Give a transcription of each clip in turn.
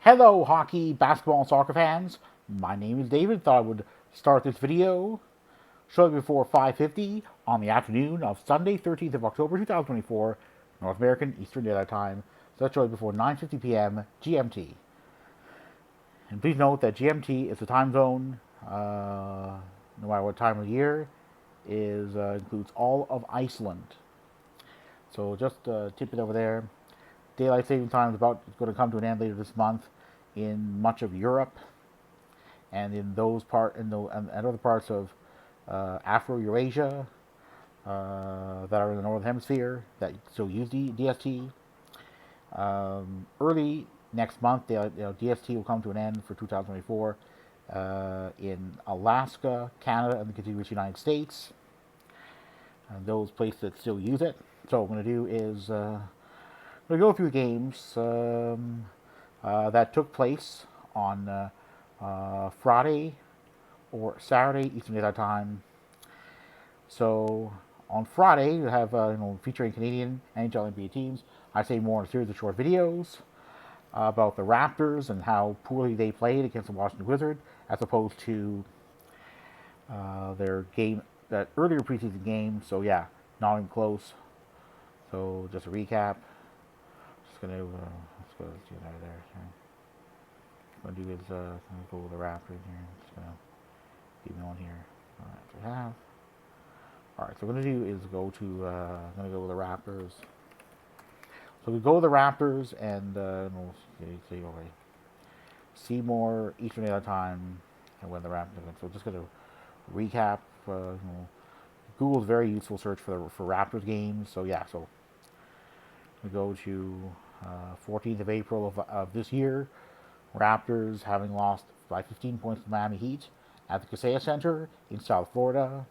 Hello, hockey, basketball, and soccer fans. My name is David. Thought I would start this video shortly before 5:50 on the afternoon of Sunday, 13th of October, 2024, North American Eastern Daylight Time. So that's shortly before 9:50 p.m. GMT. And please note that GMT is the time zone, no matter what time of year, includes all of Iceland. So just tip it over there. Daylight saving time is going to come to an end later this month in much of Europe, and in other parts of Afro-Eurasia that are in the northern hemisphere that still use DST. Early next month, DST will come to an end for 2024 in Alaska, Canada, and the contiguous United States. And those places that still use it. So what I'm going to do is we'll go through games that took place on Friday or Saturday Eastern Daylight Time. So on Friday, we have featuring Canadian NHL NBA teams. I say more in a series of short videos about the Raptors and how poorly they played against the Washington Wizards, as opposed to their game, that earlier preseason game. So yeah, not even close. So just a recap. Just gonna let's go out of there. What I'm gonna do is go with the Raptors here. Just gonna keep going here. All right, so we have. All right, so what I'm gonna do is go to. I'm gonna go with the Raptors. So we go with the Raptors, and we'll see over Seymour Eastern Daylight Time, and when the Raptors. So just gonna recap. Google's very useful search for Raptors games. So yeah, so we go to 14th of April of this year. Raptors having lost by 15 points to Miami Heat at the Kaseya Center in South Florida.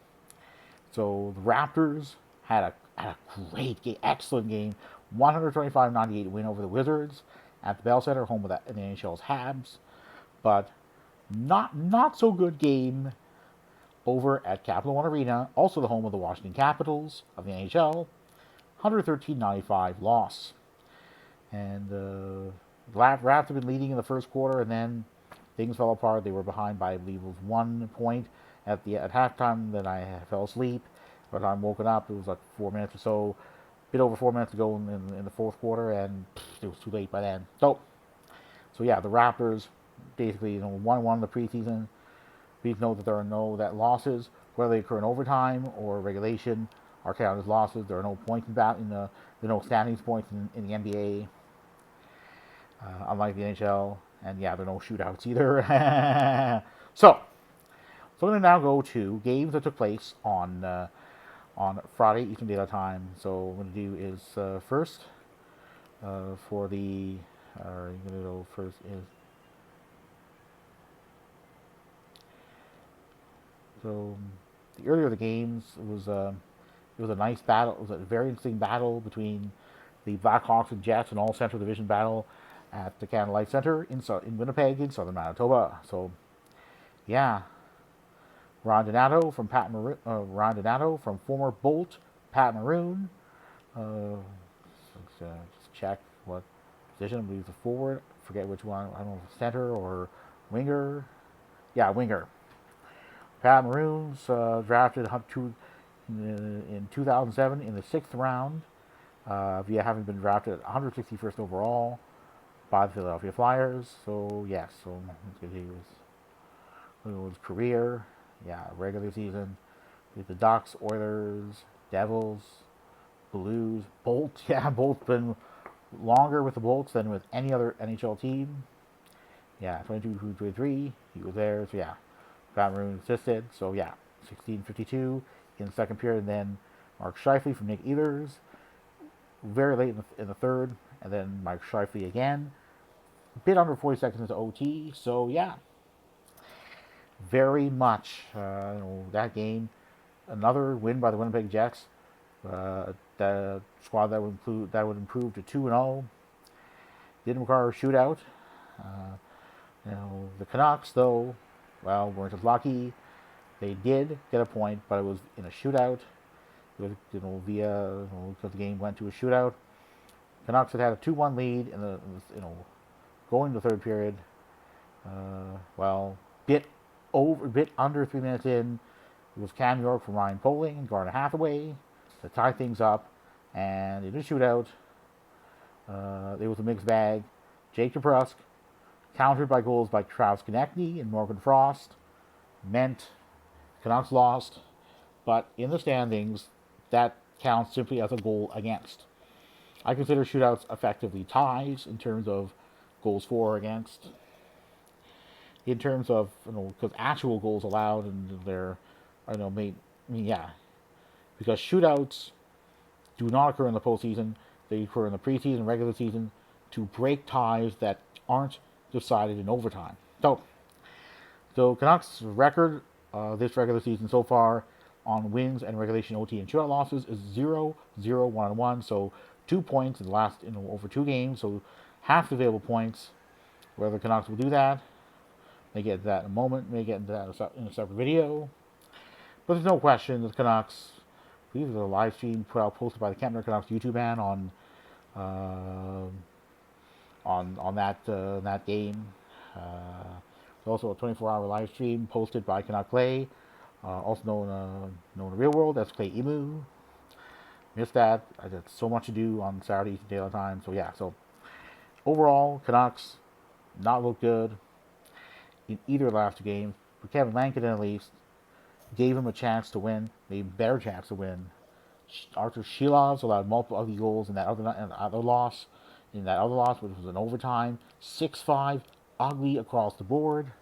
So the Raptors had a great game, excellent game, 125-98 win over the Wizards at the Bell Center, home of the NHL's Habs. But not so good game over at Capital One Arena, also the home of the Washington Capitals of the NHL, 113-95 loss. And the Raps have been leading in the first quarter, and then things fell apart. They were behind by, I believe, it was 1 point at halftime. Then I fell asleep. By the time I woken up, it was like 4 minutes or so, a bit over 4 minutes to go in the fourth quarter, and it was too late by then. So yeah, the Raptors basically 1-1 in the preseason. Please note that there are no losses, whether they occur in overtime or regulation, are counted as losses. There are no points there are no standings points in the NBA, unlike the NHL, and yeah, there are no shootouts either. So we're going to now go to games that took place on Friday Eastern Daylight Time. So what we're going to do is first for the you're going to go first is. So the earlier the games was a nice battle. It was a very interesting battle between the Blackhawks and Jets, an all Central Division battle at the Canada Life Center in Winnipeg, in southern Manitoba. So yeah, Ron Donato from former Bolt Pat Maroon. Just check what position. I believe it's a forward. Forget which one. I don't know if it's center or winger. Yeah, winger. Pat Maroons drafted in 2007 in the 6th round, via having been drafted 161st overall by the Philadelphia Flyers. So yes, so let's get his career. Yeah, regular season with the Ducks, Oilers, Devils, Blues, Bolts. Yeah, Bolts been longer with the Bolts than with any other NHL team. Yeah, 22-23, he was there. So yeah. Pat Maroon assisted, so yeah, 16:52 in the second period, and then Mark Scheifele from Nick Ehlers, very late in the third, and then Mike Scheifele again, a bit under 40 seconds into OT, so yeah, very much that game, another win by the Winnipeg Jets, the squad that would improve to 2-0, didn't require a shootout. The Canucks though, well, weren't as lucky. They did get a point, but it was in a shootout. It was, because the game went to a shootout. Canucks had a 2-1 lead in the going to the third period. Well, bit under 3 minutes in, it was Cam York from Ryan Poling and Garner Hathaway to tie things up, and in a shootout, it was a mixed bag. Jake DeBrusk, countered by goals by Travis Konechny and Morgan Frost, meant Canucks lost, but in the standings, that counts simply as a goal against. I consider shootouts effectively ties in terms of goals for or against. In terms of, because actual goals allowed and they're, because shootouts do not occur in the postseason. They occur in the preseason, regular season, to break ties that aren't decided in overtime. So Canucks' record this regular season so far on wins and regulation OT and shootout losses is 0-0-1-1. So 2 points in the last over 2 games. So half the available points. Whether the Canucks will do that, may get into that in a moment. May get into that in a separate video. But there's no question the Canucks. I believe there's a live stream posted by the Kempner Canucks YouTube man on that game. There's also a 24-hour live stream posted by Canuck Clay, also known in the real world as Clay Emu. Missed that. I had so much to do on Saturday Eastern Daylight Time. So yeah. So overall, Canucks not look good in either of the last 2 games. But Kevin Lankin at least gave him a chance to win, maybe a better chance to win. Arturs Shilovs allowed multiple ugly goals in that other loss, which was an overtime. 6-5, ugly across the board.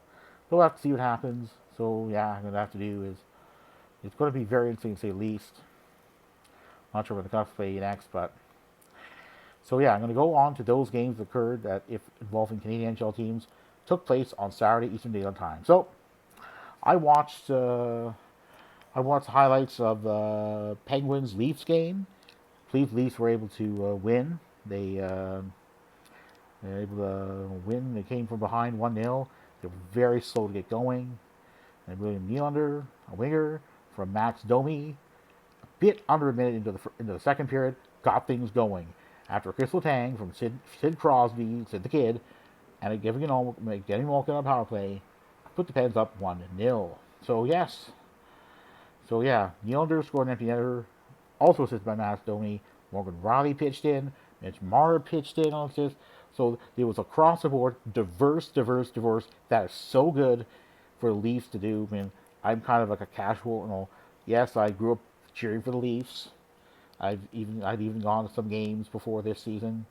We'll have to see what happens. So yeah, I'm going to have to do is, it's going to be very interesting to say the least. Not sure what the Canucks play next, but so yeah, I'm going to go on to those games that occurred that, if involving Canadian NHL teams, took place on Saturday Eastern Daylight Time. So I watched highlights of the Penguins Leafs game. Leafs were able to win. They were able to win. They came from behind 1-0. They were very slow to get going. And William Nylander, a winger from Max Domi, a bit under a minute into the second period, got things going. After a Crystal Tang from Sid Crosby, Sid the Kid, and getting Malkin on a power play, put the Pens up 1-0. So yes. So yeah, Nylander scored an empty netter, also assisted by Max Domi. Morgan Rielly pitched in. Mitch Marner pitched in on assist. So there was across the board, diverse. That is so good for the Leafs to do. I mean, I'm kind of like a casual, yes, I grew up cheering for the Leafs. I've even gone to some games before this season.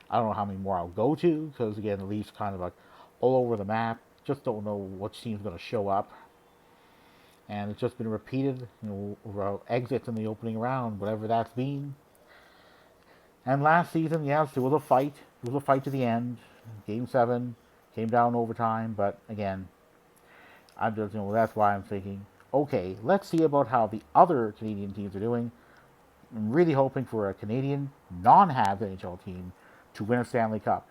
I don't know how many more I'll go to, because again, the Leafs kind of like all over the map. Just don't know which team's going to show up. And it's just been repeated, exits in the opening round, whatever that's been. And last season, yes, there was a fight. It was a fight to the end. Game 7 came down overtime, but again, I'm just, that's why I'm thinking, okay, let's see about how the other Canadian teams are doing. I'm really hoping for a Canadian non-Habs NHL team to win a Stanley Cup.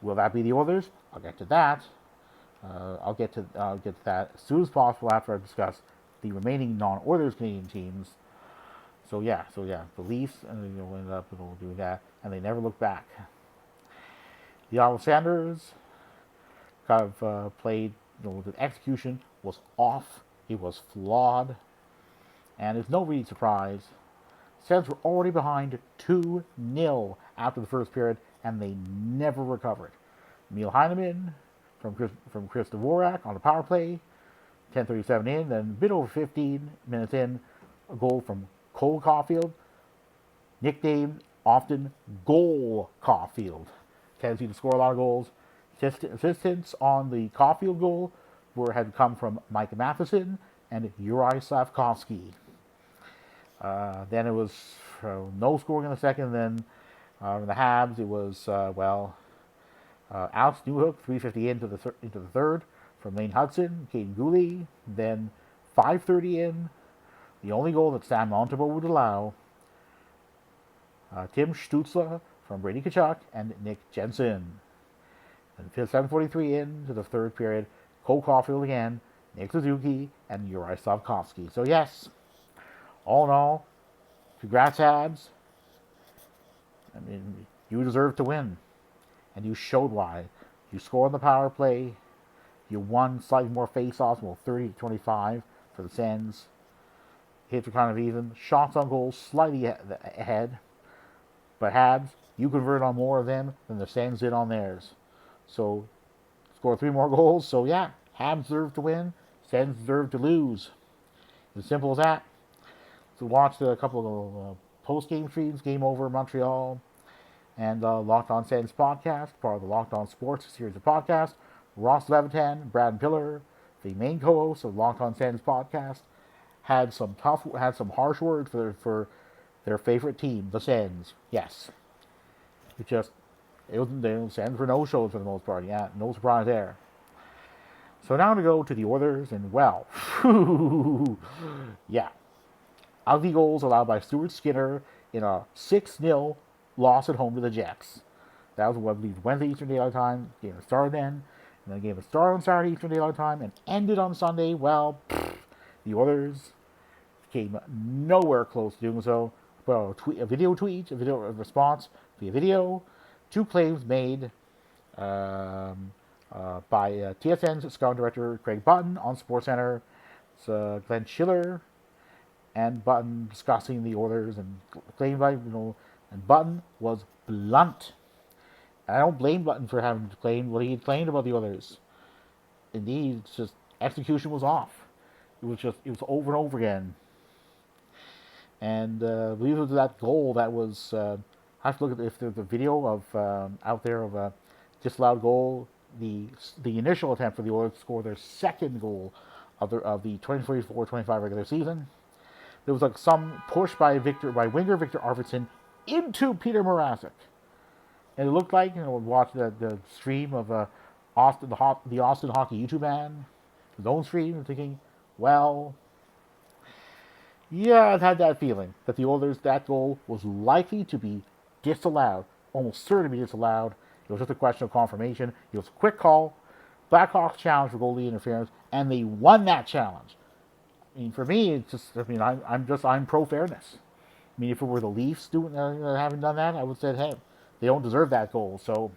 Will that be the Oilers? I'll get to that. I'll get to that as soon as possible after I discuss the remaining non-Oilers Canadian teams. So yeah, the Leafs ended up doing that, and they never looked back. The Ottawa Senators kind of played. The execution was off. It was flawed, and it's no real surprise. Sens were already behind 2-0 after the first period, and they never recovered. Emil Heineman from Chris Dvorak on the power play, 10:37 in, then a bit over 15 minutes in, a goal from Cole Caulfield, nicknamed often Goal Caulfield. Tendency to score a lot of goals. Assistance on the Caulfield goal had come from Mike Matheson and Juraj Slavkovsky. Then it was no scoring in the second. Then in the Habs, it was Alex Newhook, 3:50 into the third from Lane Hudson, Caden Gooley. Then 5:30 in, the only goal that Sam Montembeault would allow, Tim Stützle from Brady Tkachuk and Nick Jensen. And 7:43 into the third period, Cole Caulfield again, Nick Suzuki, and Juraj Slavkovsky. So yes, all in all, congrats Habs. I mean, you deserve to win, and you showed why. You score on the power play. You won slightly more face-offs, well, 30-25 for the Sens. Hits were kind of even. Shots on goal slightly ahead. But Habs, you converted on more of them than the Sens did on theirs. So, score 3 more goals. So, yeah, Habs deserved to win. Sens deserved to lose. As simple as that. So, watched a couple of post-game streams, Game Over Montreal, and Locked On Sens podcast, part of the Locked On Sports series of podcasts. Ross Levitan, Brad Piller, the main co-host of Locked On Sens podcast, had some harsh words for their favorite team, the Sens. Yes, it was the Sens were no shows for the most part. Yeah, no surprise there. So now to go to the Oilers, and well, yeah, ugly goals allowed by Stuart Skinner in a 6-0 loss at home to the Jets. That was what I believe Wednesday Eastern Daylight Time. Game started then, and then the game started on Saturday Eastern Daylight Time and ended on Sunday. Well, the Oilers came nowhere close to doing so. Well, a video response via video, 2 claims made by TSN's scout director Craig Button on SportsCenter. It's Glenn Schiller and Button discussing the Oilers and claimed by and Button was blunt. And I don't blame Button for having claimed what he had claimed about the Oilers. Indeed, it's just execution was off. It was over and over again. And I believe it was that goal that was. I have to look at if there's a video of out there of a disallowed goal. The initial attempt for the Oilers to score their second goal of the 2024-25 regular season. There was like some push by winger Victor Arvidsson into Peter Mrazek, and it looked like watch the stream of the Austin Hockey YouTube man, his own stream, and thinking, well. Yeah, I've had that feeling that the Oilers, that goal was likely to be disallowed, almost certain to be disallowed. It was just a question of confirmation. It was a quick call. Blackhawks challenge for goalie interference, and they won that challenge. I mean, for me, it's just. I mean, I'm pro fairness. I mean, if it were the Leafs having done that, I would say, hey, they don't deserve that goal. So,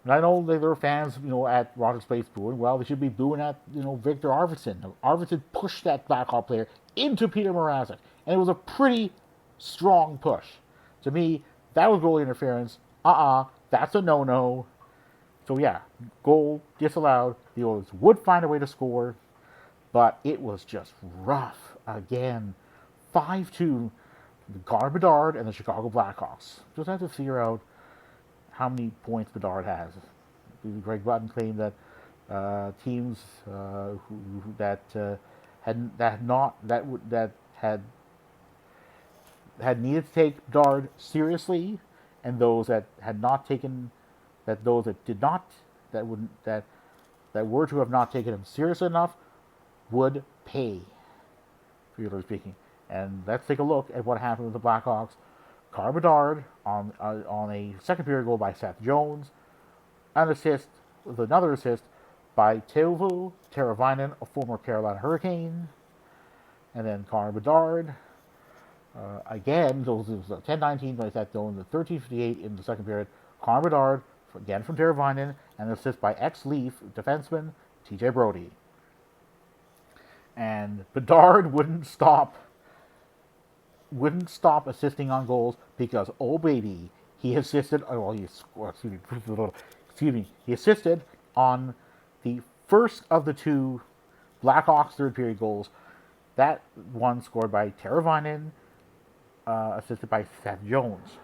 and I know that there are fans, at Rogers Place booing. Well, they should be booing at, Victor Arvidsson. Arvidsson pushed that Blackhawk player into Peter Mrazek, and it was a pretty strong push. To me, that was goalie interference. That's a no-no. So yeah, goal disallowed. The Oilers would find a way to score, but it was just rough again. 5-2, Connor Bedard and the Chicago Blackhawks. Just have to figure out how many points Bedard has. Greg Button claimed that teams that had needed to take Bedard seriously, and those that had not taken, those that did not, that were to have not taken him seriously enough, would pay. Figuratively speaking, and let's take a look at what happened with the Blackhawks. Connor Bedard on a second period goal by Seth Jones, another assist by Teuvo Teravainen, a former Carolina Hurricane, and then Connor Bedard. Again, those was 10-19 by Seth Jones, the 13:58 in the second period. Connor Bedard, again from Teravainen, and an assist by ex-Leaf defenseman TJ Brody. And Bedard wouldn't stop assisting on goals because, oh baby, he assisted. He assisted on the first of the 2 Blackhawks third period goals. That one scored by Teravainen, assisted by Seth Jones.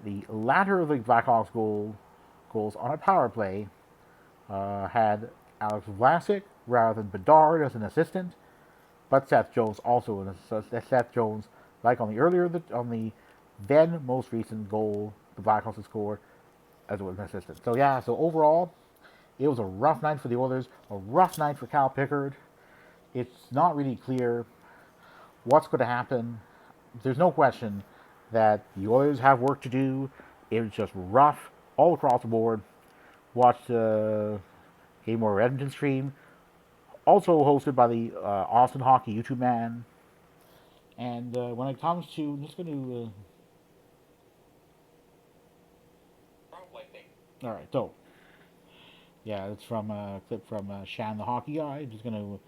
The latter of the Blackhawks goals on a power play had Alex Vlasic rather than Bedard as an assistant, but Seth Jones also Seth Jones, like on the then most recent goal the Blackhawks had scored, as an assistant. So yeah, so overall, it was a rough night for the Oilers, a rough night for Cal Pickard. It's not really clear what's going to happen. There's no question that the Oilers have work to do. It was just rough all across the board. Watched Game Over Edmonton stream, also hosted by the Austin Hockey YouTube man. And when it comes to, I'm just going to All right, so yeah, it's from a clip from Shan the Hockey Guy. Just gonna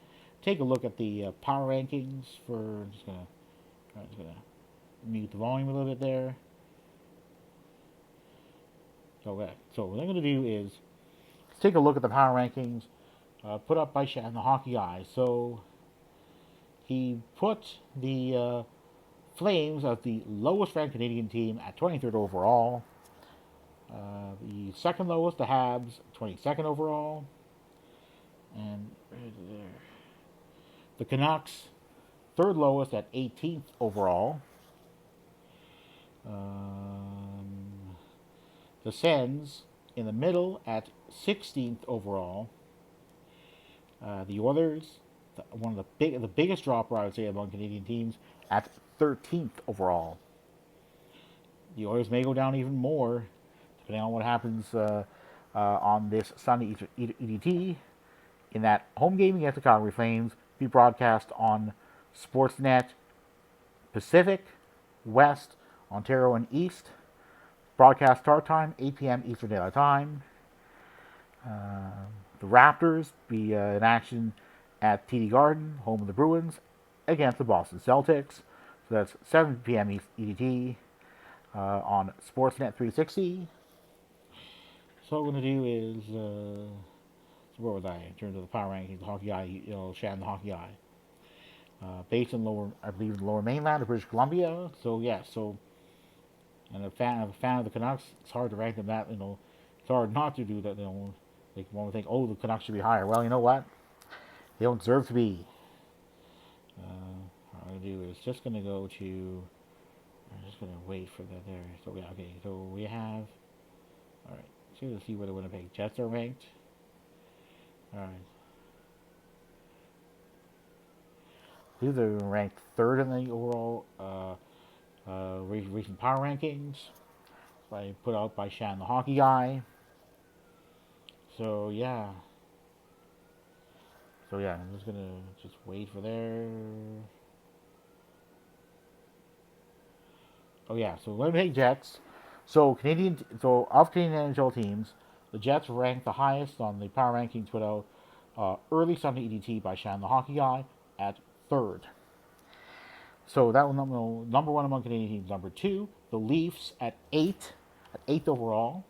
take a look at the power rankings for. Just gonna mute the volume a little bit there. So what I'm gonna do is take a look at the power rankings put up by Shan the Hockey Guy. So he put the Flames as the lowest ranked Canadian team at 23rd overall. The second lowest, the Habs, 22nd overall. And the Canucks, third lowest at 18th overall. The Sens in the middle at 16th overall. The Oilers, one of the biggest dropper I would say among Canadian teams, at 13th overall. The Oilers may go down even more, depending on what happens on this Sunday EDT. In that home game against the Calgary Flames, be broadcast on Sportsnet Pacific, West, Ontario, and East. Broadcast start time, 8 p.m. Eastern Daylight Time. The Raptors be in action at TD Garden, home of the Bruins, against the Boston Celtics. So that's 7 p.m. EDT on Sportsnet 360. So what I'm going to do is, so where was I in terms of the power rankings? The Hockey Eye, Shannon the Hockey Eye. Based in I believe the lower mainland of British Columbia. So yeah, and a fan of the Canucks, it's hard to rank them that, it's hard not to do that, They want to think, oh, the Canucks should be higher. Well, you know what? They don't deserve to be. What I'm going to do is just going to go to, I'm just going to wait for that there. So yeah, okay, so we have, all right, so let's see where the Winnipeg Jets are ranked. All right. These are ranked third in the overall recent power rankings. Put out by Shan the Hockey Guy. So yeah. I'm just gonna wait for there. Oh yeah, so Winnipeg Jets. So of Canadian NHL teams, the Jets rank the highest on the power rankings put out early Sunday EDT by Shan the Hockey Guy at third. So that was number one among Canadian teams. Number two, the Leafs at eighth overall.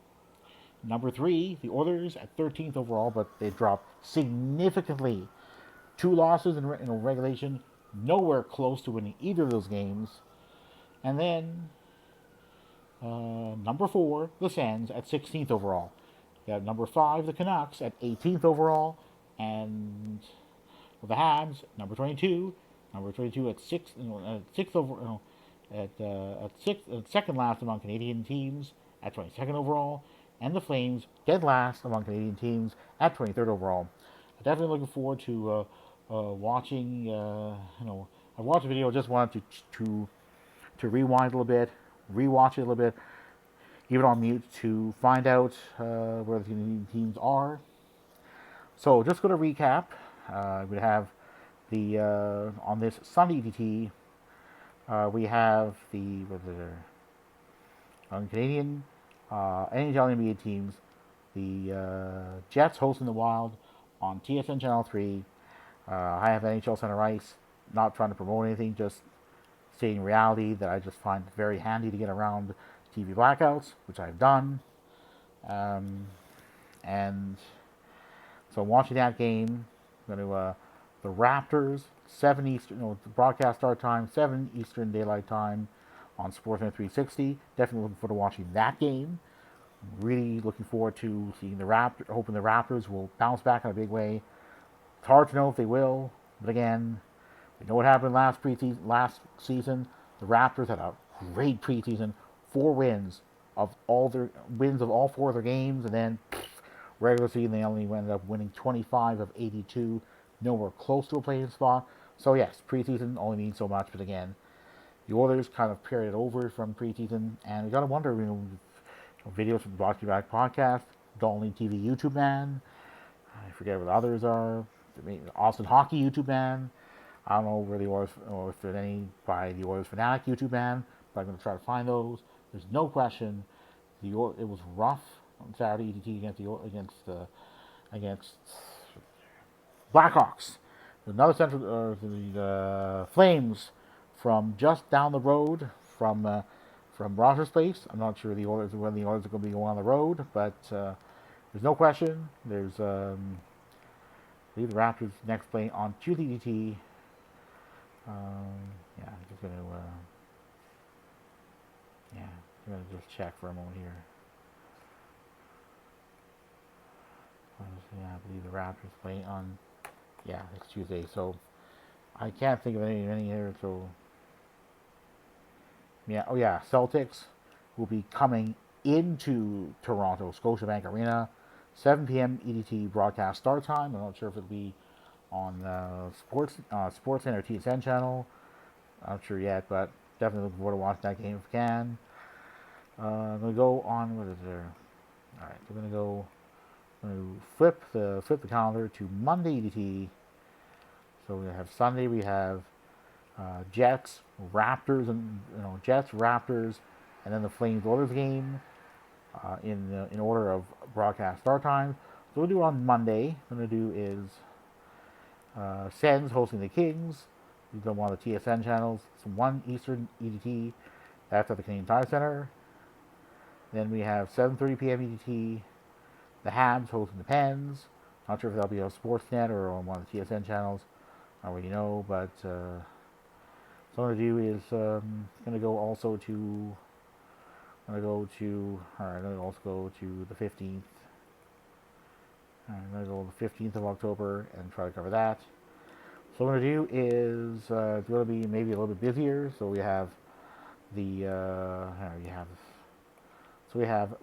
Number three, the Oilers at 13th overall, but they dropped significantly. 2 losses in regulation, nowhere close to winning either of those games. And then number 4, the Sens at 16th overall. You have number 5, the Canucks at 18th overall, and the Habs number 22 at sixth over, second last among Canadian teams at 22nd overall, and the Flames dead last among Canadian teams at 23rd overall. I'm definitely looking forward to watching. I watched the video, just wanted to rewind a little bit, rewatch it a little bit, even on mute to find out where the Canadian teams are. So just going to recap. We have the on this Sunday EDT. We have the Canadian NHL and NBA teams. The Jets hosting the Wild on TSN Channel 3. I have NHL Center Ice. Not trying to promote anything, just stating reality that I just find very handy to get around TV blackouts, which I've done. And so I'm watching that game. I'm going to the Raptors, 7 Eastern, broadcast start time, 7 Eastern Daylight Time on Sportsnet 360. Definitely looking forward to watching that game. Really looking forward to seeing the Raptors, hoping the Raptors will bounce back in a big way. It's hard to know if they will, but again, we know what happened last season. The Raptors had a great preseason, 4 wins of all 4 of their games, and then regular season they only ended up winning 25 of 82, nowhere close to a play-in spot. So yes, preseason only means so much, but again, the Oilers kind of carried it over from preseason, and we gotta wonder, videos from the Blocky Back podcast, Dolly TV YouTube man, I forget what the others are, Austin Hockey YouTube man. I don't know where the Oilers, or if there's any by the Oilers Fanatic YouTube man, but I'm going to try to find those. There's no question, it was rough on Saturday. EDT against Blackhawks. Another Central the Flames from just down the road from Rogers Place. I'm not sure when the Oilers are going to be going on the road, but there's no question. There's I believe the Raptors next playing on Tuesday EDT. Yeah, I'm just gonna just check for a moment here. Yeah, I believe the Raptors playing on next Tuesday. So I can't think of any here. So Celtics will be coming into Toronto, Scotiabank Arena, 7 p.m. EDT broadcast start time. I'm not sure if it'll be on Sportsnet or TSN channel. I'm not sure yet, but definitely looking forward to watching that game if we can. I'm gonna go on. What is there? All right, we're gonna flip the calendar to Monday EDT. So we have Sunday. We have Jets, Raptors, and and then the Flames Oilers game in order of broadcast start time. So we'll do on Monday. What we're gonna do is Sens hosting the Kings. We've done one of the TSN channels. It's 1 Eastern EDT. That's at the Canadian Tire Center. Then we have 7:30 p.m. EDT. The Habs hosting the Pens. Not sure if that'll be on Sportsnet or on one of the TSN channels. I already know, but what I'm going to do is going to go also to. I'm going to also go to the 15th. I'm going to go the 15th of October and try to cover that. So what I'm going to do is it's going to be maybe a little bit busier. So we have the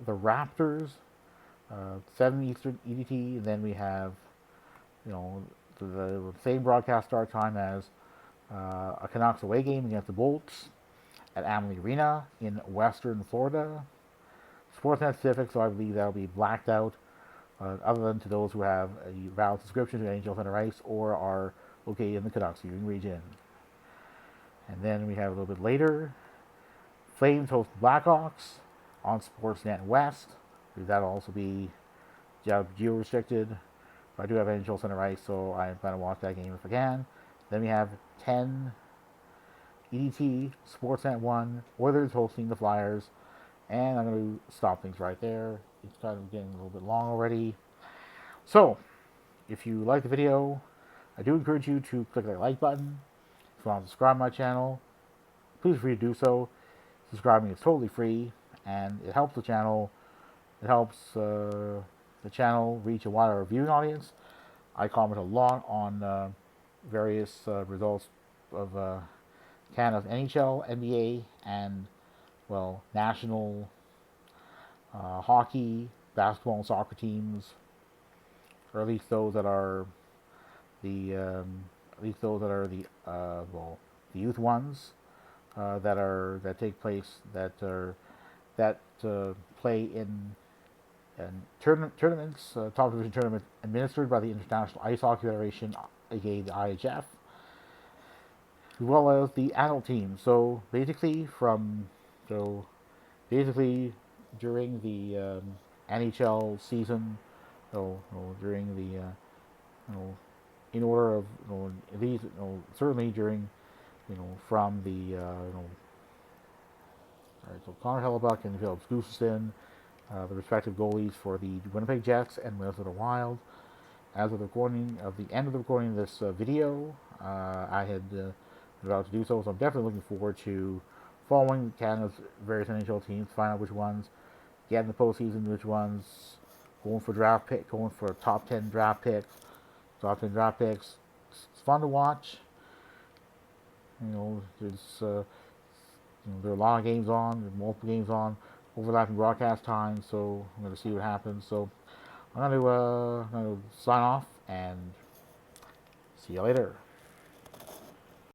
Raptors, 7 Eastern EDT, and then we have the same broadcast start time as a Canucks away game against the Bolts at Amalie Arena in Western Florida. Sportsnet Pacific, so I believe that'll be blacked out, other than to those who have a valid subscription to NHL Center Ice or are located in the Canucks viewing region. And then we have a little bit later, Flames host the Blackhawks on Sportsnet West. That'll also be geo-restricted. But I do have NHL Center Ice, so I'm going to watch that game if I can. Then we have 10 EDT, Sportsnet 1, Oilers hosting the Flyers. And I'm going to stop things right there. It's kind of getting a little bit long already. So, if you like the video, I do encourage you to click that like button. If you want to subscribe to my channel, please feel free to do so. Subscribing is totally free, and it helps the channel. It helps the channel reach a wider viewing audience. I comment a lot on various results of Canada's NHL, NBA, and national hockey, basketball, and soccer teams, or at least those that are the youth ones that take place that play in tournaments, top division tournaments administered by the International Ice Hockey Federation, aka the IHF, as well as the adult team. So basically, during the NHL season, during the in order of these, certainly during from the so Connor Hellebuck and Phillips Gustafson, the respective goalies for the Winnipeg Jets and Minnesota Wild. As of the end of the recording of this video, I had about to do so I'm definitely looking forward to following Canada's various NHL teams, find out which ones get in the postseason, which ones going for top 10 draft picks. It's fun to watch. There are a lot of games on, there's multiple games on, overlapping broadcast time, so I'm going to see what happens. So I'm going to sign off and see you later.